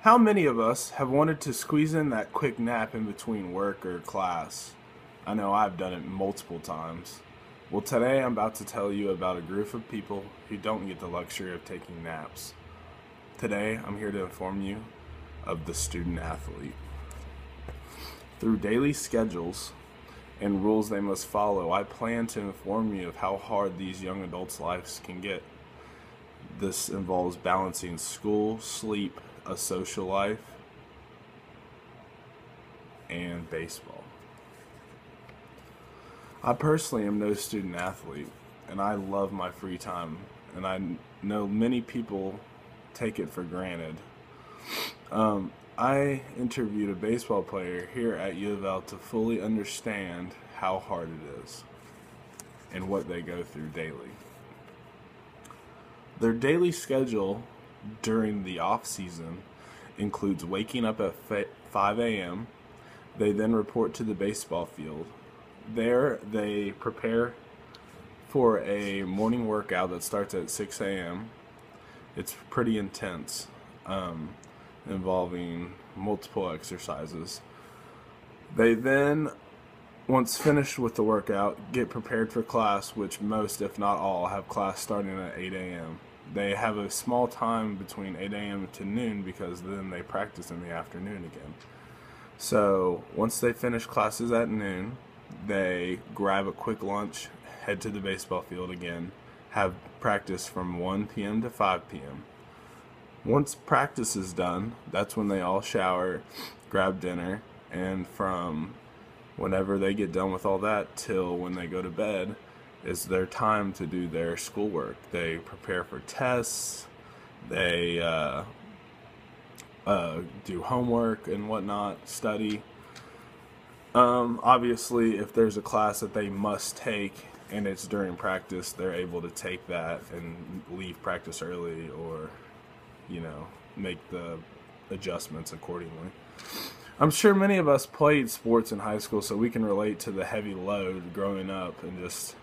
How many of us have wanted to squeeze in that quick nap in between work or class? I know I've done it multiple times. Well, today I'm about to tell you about a group of people who don't get the luxury of taking naps. Today I'm here to inform you of the student athlete. Through daily schedules and rules they must follow, I plan to inform you of how hard these young adults' lives can get. This involves balancing school, sleep, a social life, and baseball. I personally am no student athlete, and I love my free time, and I know many people take it for granted. I interviewed a baseball player here at U of L to fully understand how hard it is and what they go through daily. Their daily schedule during the off season includes waking up at 5 a.m. They then report to the baseball field. There they prepare for a morning workout that starts at 6 a.m. It's pretty intense, involving multiple exercises. They then, once finished with the workout, get prepared for class, which most, if not all, have class starting at 8 a.m. They have a small time between 8 a.m. to noon because then they practice in the afternoon again. So once they finish classes at noon, they grab a quick lunch, head to the baseball field again, have practice from 1 p.m. to 5 p.m. Once practice is done, that's when they all shower, grab dinner, and from whenever they get done with all that till when they go to bed is their time to do their schoolwork. They prepare for tests, they do homework and whatnot, study. Obviously, if there's a class that they must take and it's during practice, they're able to take that and leave practice early or, make the adjustments accordingly. I'm sure many of us played sports in high school, so we can relate to the heavy load growing up and just,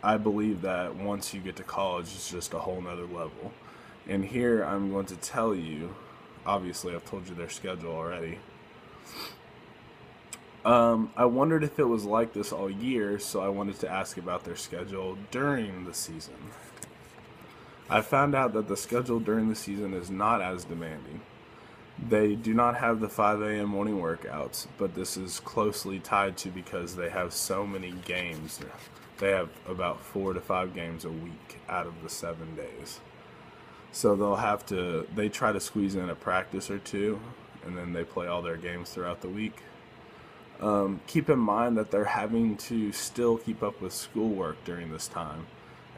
I believe that once you get to college, it's just a whole nother level. And here I'm going to tell you, obviously I've told you their schedule already. I wondered if it was like this all year, so I wanted to ask about their schedule during the season. I found out that the schedule during the season is not as demanding. They do not have the 5 a.m. morning workouts, but this is closely tied to because they have so many games. They have about 4 to 5 games a week out of the 7 days. So they try to squeeze in a practice or two, and then they play all their games throughout the week. Keep in mind that they're having to still keep up with schoolwork during this time.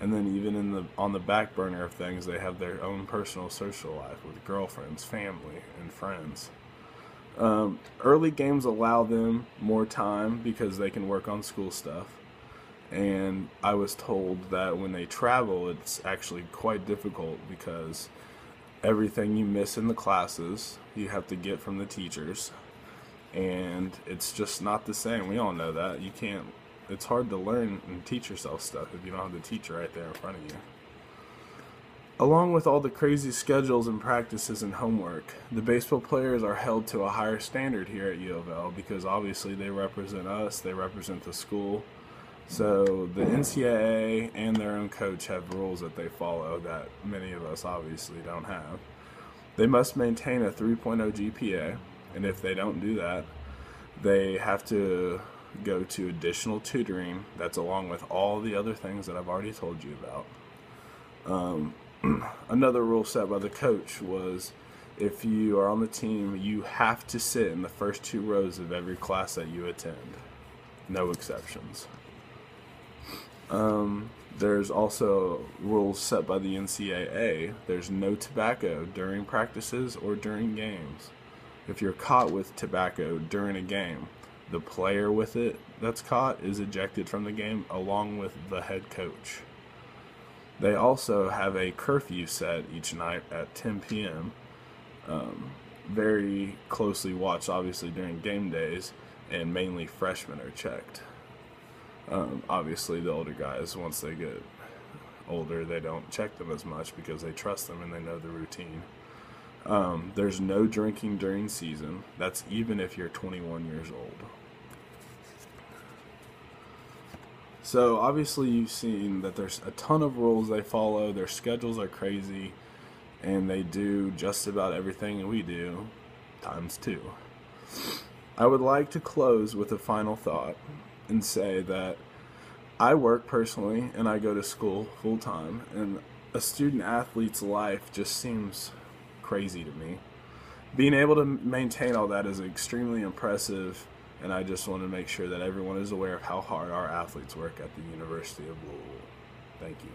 And then even on the back burner of things, they have their own personal social life with girlfriends, family, and friends. Early games allow them more time because they can work on school stuff. And I was told that when they travel, it's actually quite difficult because everything you miss in the classes, you have to get from the teachers. And it's just not the same. We all know that. It's hard to learn and teach yourself stuff if you don't have the teacher right there in front of you. Along with all the crazy schedules and practices and homework, the baseball players are held to a higher standard here at U of L because obviously they represent us, they represent the school. So the NCAA and their own coach have rules that they follow that many of us obviously don't have. They must maintain a 3.0 GPA, and if they don't do that, they have to go to additional tutoring that's along with all the other things that I've already told you about. Another rule set by the coach was if you are on the team, you have to sit in the first 2 rows of every class that you attend. No exceptions. There's also rules set by the NCAA. There's no tobacco during practices or during games. If you're caught with tobacco during a game, the player with it that's caught is ejected from the game along with the head coach. They also have a curfew set each night at 10 p.m. Very closely watched, obviously, during game days, and mainly freshmen are checked. Obviously, the older guys, once they get older, they don't check them as much because they trust them and they know the routine. There's no drinking during season. That's even if you're 21 years old. So obviously you've seen that there's a ton of rules they follow. Their schedules are crazy, and they do just about everything we do times two. I would like to close with a final thought and say that I work personally and I go to school full time, and a student athlete's life just seems crazy to me. Being able to maintain all that is extremely impressive, and I just want to make sure that everyone is aware of how hard our athletes work at the University of Louisville. Thank you.